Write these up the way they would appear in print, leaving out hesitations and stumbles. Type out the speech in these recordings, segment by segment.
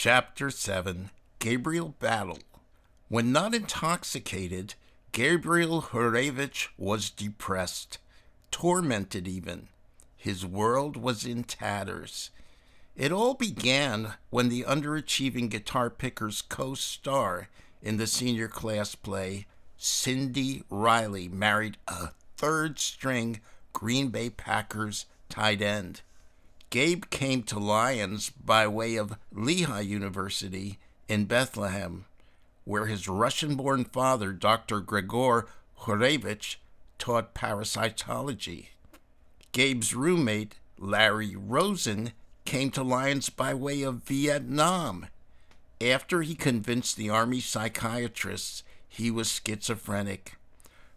Chapter 7, Gabriel Battle. When not intoxicated, Gabriel Horevich was depressed, tormented even. His world was in tatters. It all began when the underachieving guitar picker's co-star in the senior class play, Cindy Riley, married a third-string Green Bay Packers tight end. Gabe came to Lions by way of Lehigh University in Bethlehem, where his Russian-born father, Dr. Gregor Horevich, taught parasitology. Gabe's roommate, Larry Rosen, came to Lions by way of Vietnam. After he convinced the Army psychiatrists he was schizophrenic.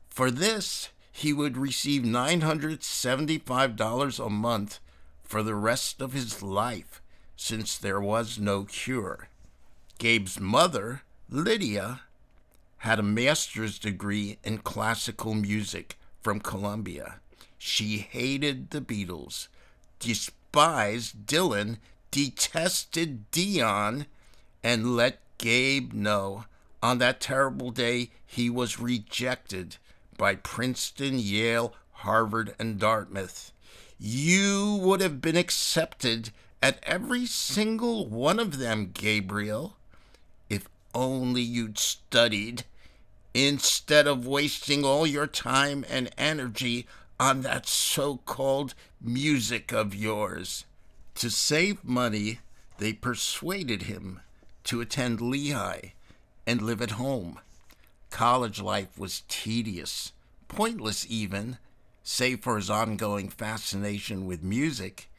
For this, he would receive $975 a month for the rest of his life, since there was no cure. Gabe's mother, Lydia, had a master's degree in classical music from Columbia. She hated the Beatles, despised Dylan, detested Dion, and let Gabe know on that terrible day he was rejected by Princeton, Yale, Harvard, and Dartmouth. You would have been accepted at every single one of them, Gabriel, if only you'd studied, instead of wasting all your time and energy on that so-called music of yours. To save money, they persuaded him to attend Lehigh and live at home. College life was tedious, pointless even, save for his ongoing fascination with music.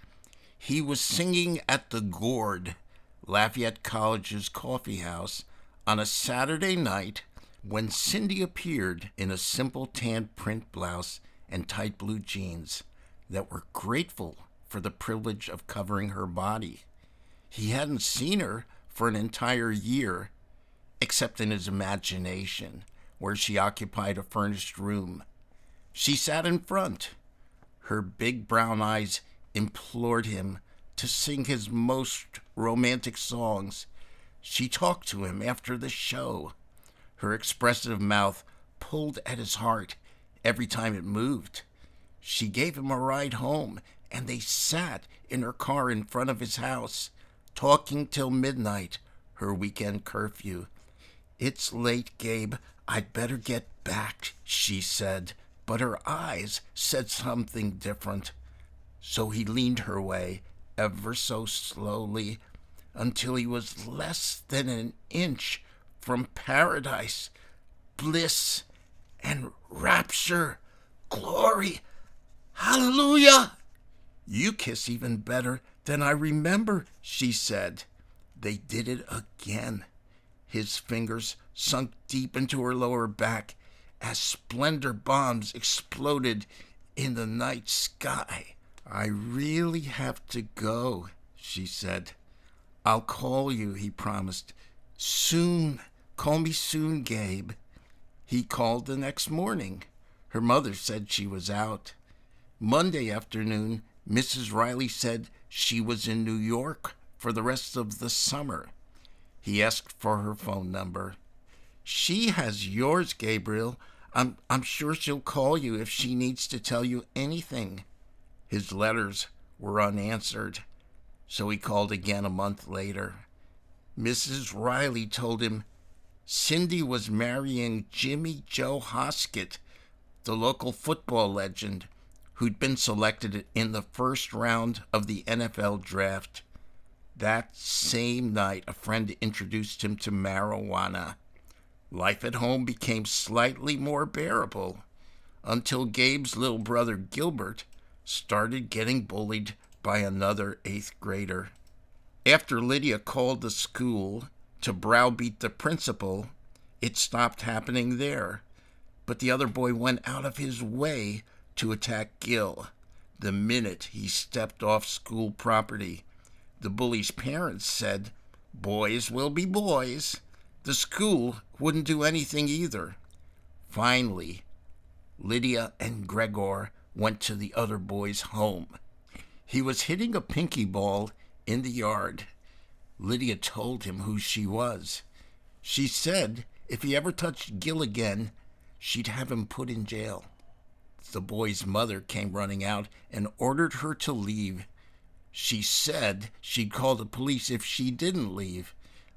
He was singing at the Gourd, Lafayette College's coffee house, on a Saturday night when Cindy appeared in a simple tan print blouse and tight blue jeans that were grateful for the privilege of covering her body. He hadn't seen her for an entire year, except in his imagination, where she occupied a furnished room. She sat in front. Her big brown eyes implored him to sing his most romantic songs. She talked to him after the show. Her expressive mouth pulled at his heart every time it moved. She gave him a ride home, and they sat in her car in front of his house, talking till midnight, her weekend curfew. "It's late, Gabe. I'd better get back," she said. But her eyes said something different. So he leaned her way ever so slowly until he was less than an inch from paradise, bliss, and rapture, glory. Hallelujah! "You kiss even better than I remember," she said. They did it again. His fingers sunk deep into her lower back as splendor bombs exploded in the night sky. "I really have to go," she said. "I'll call you," he promised. "Soon. Call me soon, Gabe." He called the next morning. Her mother said she was out. Monday afternoon, Mrs. Riley said she was in New York for the rest of the summer. He asked for her phone number. "She has yours, Gabriel. I'm sure she'll call you if she needs to tell you anything." His letters were unanswered, so he called again a month later. Mrs. Riley told him Cindy was marrying Jimmy Joe Hoskett, the local football legend who'd been selected in the first round of the NFL draft. That same night, a friend introduced him to marijuana. Life at home became slightly more bearable until Gabe's little brother Gilbert started getting bullied by another 8th grader. After Lydia called the school to browbeat the principal, it stopped happening there. But the other boy went out of his way to attack Gil the minute he stepped off school property. The bully's parents said, "Boys will be boys." The school wouldn't do anything either. Finally, Lydia and Gregor went to the other boy's home. He was hitting a pinky ball in the yard. Lydia told him who she was. She said if he ever touched Gil again, she'd have him put in jail. The boy's mother came running out and ordered her to leave. She said she'd call the police if she didn't leave.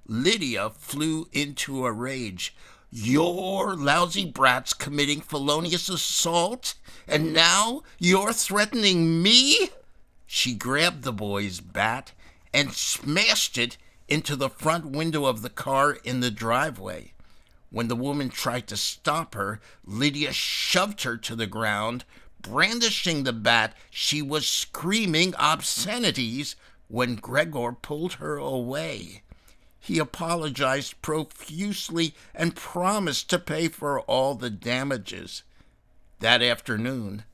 Lydia flew into a rage. "You're lousy brats committing felonious assault, and now you're threatening me?" She grabbed the boy's bat and smashed it into the front window of the car in the driveway. When the woman tried to stop her, Lydia shoved her to the ground. Brandishing the bat, she was screaming obscenities when Gregor pulled her away. He apologized profusely and promised to pay for all the damages. That afternoon,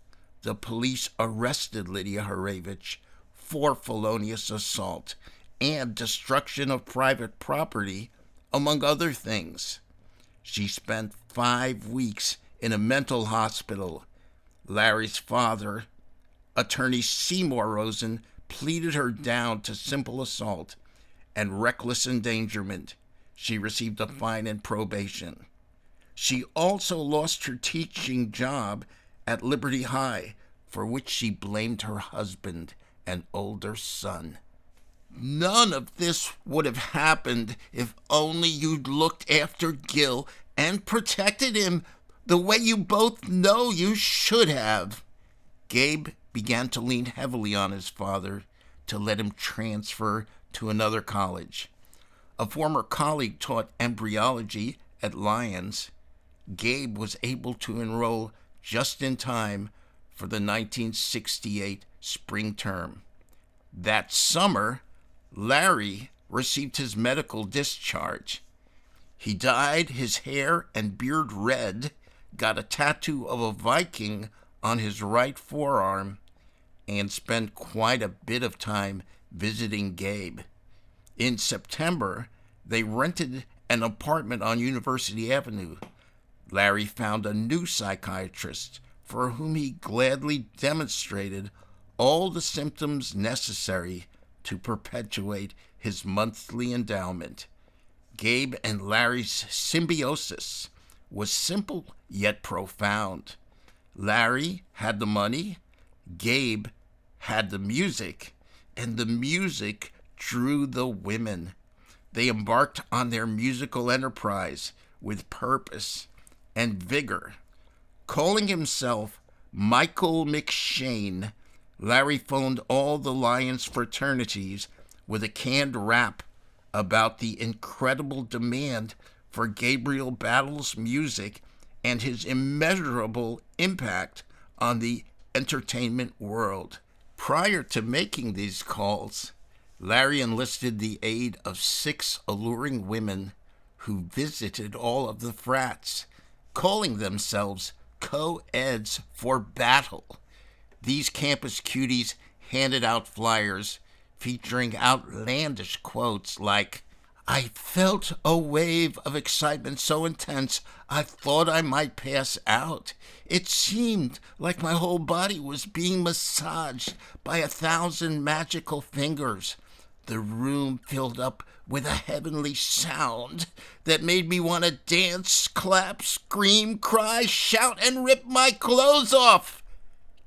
the police arrested Lydia Horevich for felonious assault and destruction of private property, among other things. She spent 5 weeks in a mental hospital. Larry's father, attorney Seymour Rosen, pleaded her down to simple assault and reckless endangerment. She received a fine and probation. She also lost her teaching job at Liberty High, for which she blamed her husband and older son. None of this would have happened if only you'd looked after Gil and protected him the way you both know you should have. Gabe began to lean heavily on his father to let him transfer to another college. A former colleague taught embryology at Lyons. Gabe was able to enroll just in time for the 1968 spring term. That summer, Larry received his medical discharge. He dyed his hair and beard red, got a tattoo of a Viking on his right forearm, and spent quite a bit of time visiting Gabe. In September, they rented an apartment on University Avenue. Larry found a new psychiatrist for whom he gladly demonstrated all the symptoms necessary to perpetuate his monthly endowment. Gabe and Larry's symbiosis was simple yet profound. Larry had the money, Gabe had the music, and the music drew the women. They embarked on their musical enterprise with purpose and vigor. Calling himself Michael McShane, Larry phoned all the Lions fraternities with a canned rap about the incredible demand for Gabriel Battle's music and his immeasurable impact on the entertainment world. Prior to making these calls, Larry enlisted the aid of 6 alluring women who visited all of the frats, calling themselves co-eds for battle. These campus cuties handed out flyers featuring outlandish quotes like, "I felt a wave of excitement so intense I thought I might pass out. It seemed like my whole body was being massaged by 1,000 magical fingers. The room filled up with a heavenly sound that made me want to dance, clap, scream, cry, shout, and rip my clothes off."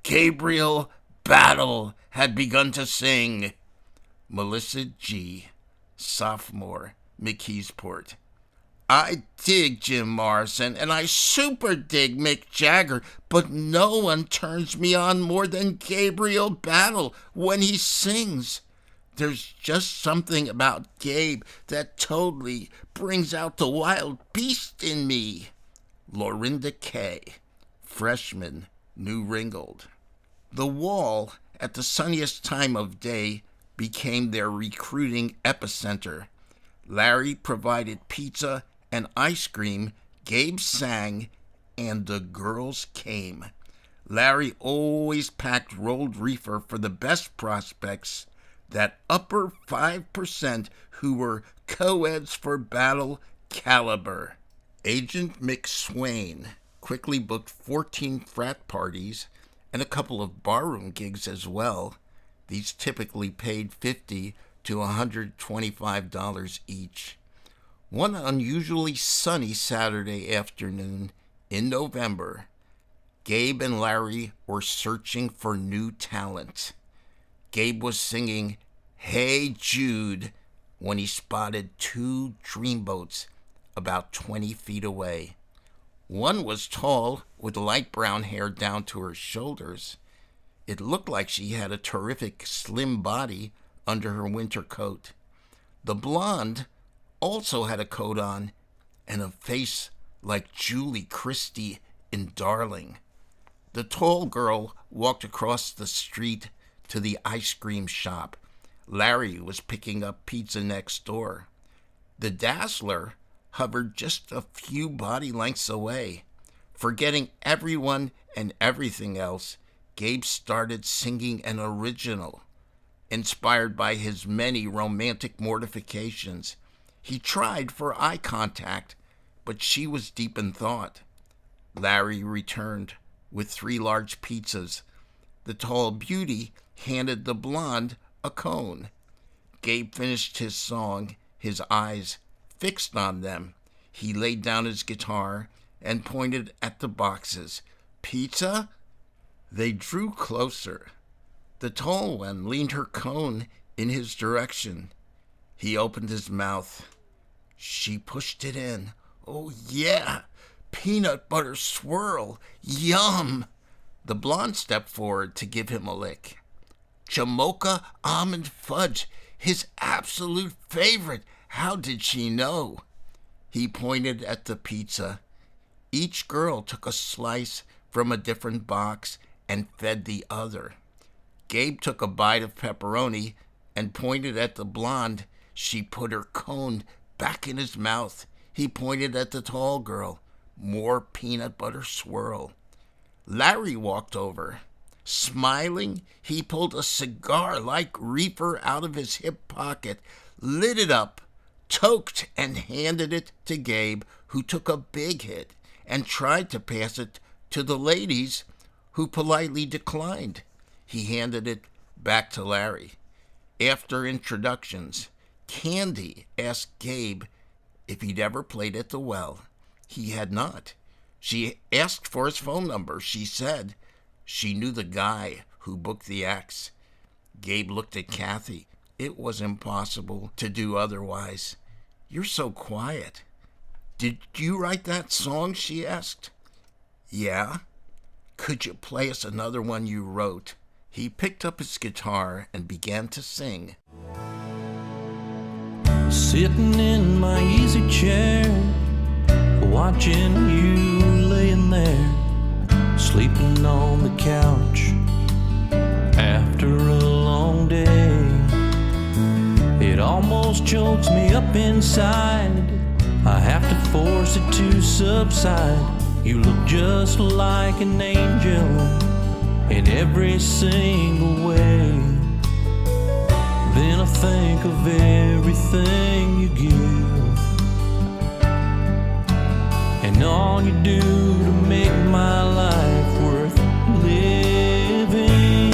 Gabriel Battle had begun to sing. Melissa G., sophomore, McKeesport. "I dig Jim Morrison, and I super dig Mick Jagger, but no one turns me on more than Gabriel Battle when he sings. There's just something about Gabe that totally brings out the wild beast in me." Lorinda K., freshman, New Ringgold. The Wall, at the sunniest time of day, became their recruiting epicenter. Larry provided pizza and ice cream, Gabe sang, and the girls came. Larry always packed rolled reefer for the best prospects, that upper 5% who were co-eds for battle caliber. Agent McSwain quickly booked 14 frat parties and a couple of barroom gigs as well. These typically paid $50 to $125 each. One unusually sunny Saturday afternoon in November, Gabe and Larry were searching for new talent. Gabe was singing "Hey Jude" when he spotted two dreamboats about 20 feet away. One was tall, with light brown hair down to her shoulders. It looked like she had a terrific slim body under her winter coat. The blonde also had a coat on and a face like Julie Christie in Darling. The tall girl walked across the street to the ice cream shop. Larry was picking up pizza next door. The dazzler hovered just a few body lengths away. Forgetting everyone and everything else, Gabe started singing an original, inspired by his many romantic mortifications. He tried for eye contact, but she was deep in thought. Larry returned with 3 large pizzas. The tall beauty handed the blonde a cone. Gabe finished his song, his eyes fixed on them. He laid down his guitar and pointed at the boxes. "Pizza?" They drew closer. The tall one leaned her cone in his direction. He opened his mouth. She pushed it in. "Oh, yeah! Peanut butter swirl! Yum!" The blonde stepped forward to give him a lick. "Chamocha almond fudge, his absolute favorite. How did she know?" He pointed at the pizza. Each girl took a slice from a different box and fed the other. Gabe took a bite of pepperoni and pointed at the blonde. She put her cone back in his mouth. He pointed at the tall girl. More peanut butter swirl. Larry walked over. Smiling, he pulled a cigar-like reefer out of his hip pocket, lit it up, toked, and handed it to Gabe, who took a big hit and tried to pass it to the ladies, who politely declined. He handed it back to Larry. After introductions, Kandy asked Gabe if he'd ever played at the Well. He had not. She asked for his phone number. She said she knew the guy who booked the acts. Gabe looked at Cathy. It was impossible to do otherwise. "You're so quiet." "Did you write that song?" she asked. "Yeah." "Could you play us another one you wrote?" He picked up his guitar and began to sing. Sitting in my easy chair, watching you laying there, sleeping on the couch after a long day. It almost chokes me up inside. I have to force it to subside. You look just like an angel in every single way. Then I think of everything you give and all you do to make my life worth living.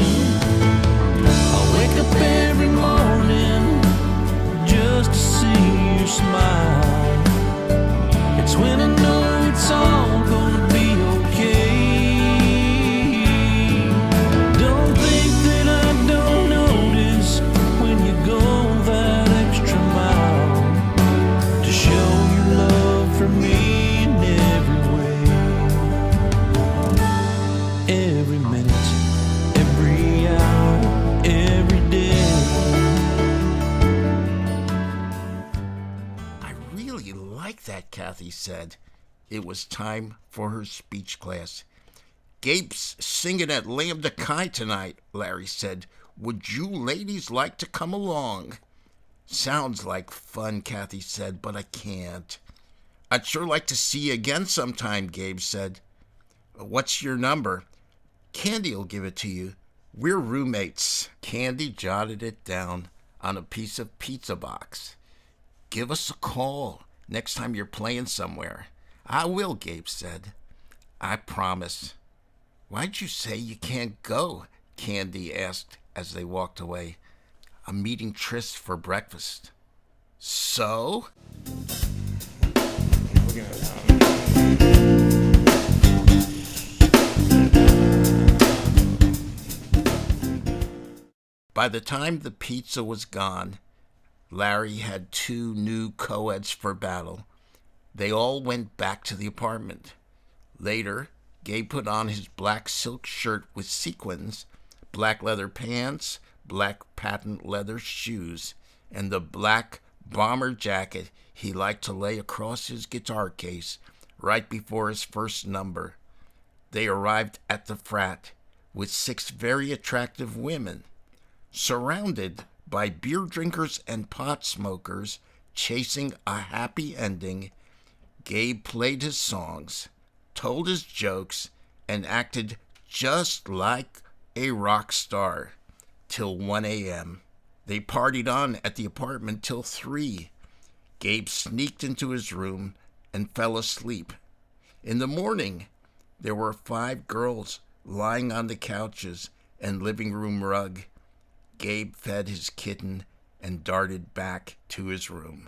I wake up every morning just to see you smile. It's when I know it's all gonna be okay. Don't think that I don't notice when you go that extra mile to show your love for me in every way. Every minute, every hour, every day. "I really like that," Cathy said. It was time for her speech class. "Gabe's singing at Lambda Chi tonight," Larry said. "Would you ladies like to come along?" "Sounds like fun," Cathy said, "but I can't." "I'd sure like to see you again sometime," Gabe said. "What's your number?" "Kandy'll give it to you. We're roommates." Kandy jotted it down on a piece of pizza box. "Give us a call next time you're playing somewhere." "I will," Gabe said. "I promise." "Why'd you say you can't go?" Kandy asked as they walked away. I'm meeting Tris for breakfast. So? By the time the pizza was gone, Larry had 2 new co-eds for battle. They all went back to the apartment. Later, Gabe put on his black silk shirt with sequins, black leather pants, black patent leather shoes, and the black bomber jacket he liked to lay across his guitar case right before his first number. They arrived at the frat with 6 very attractive women, surrounded by beer drinkers and pot smokers chasing a happy ending. Gabe played his songs, told his jokes, and acted just like a rock star till 1 a.m. They partied on at the apartment till 3. Gabe sneaked into his room and fell asleep. In the morning, there were 5 girls lying on the couches and living room rug. Gabe fed his kitten and darted back to his room.